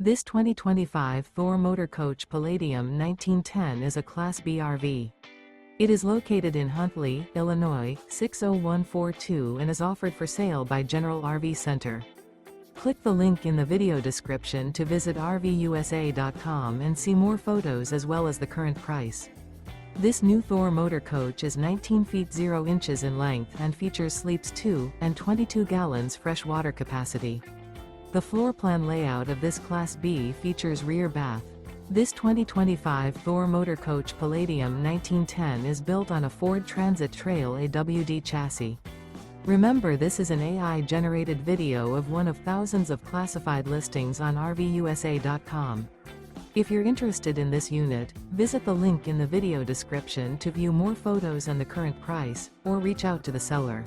This 2025 Thor Motor Coach Palladium 1910 is a Class B RV. It is located in Huntley, Illinois, 60142 and is offered for sale by General RV Center. Click the link in the video description to visit RVUSA.com and see more photos as well as the current price. This new Thor Motor Coach is 19 feet 0 inches in length and features sleeps 2 and 22 gallons fresh water capacity. The floor plan layout of this Class B features rear bath. This 2025 Thor Motor Coach Palladium 1910 is built on a Ford Transit Trail AWD chassis. Remember, this is an AI-generated video of one of thousands of classified listings on RVUSA.com. If you're interested in this unit, visit the link in the video description to view more photos and the current price, or reach out to the seller.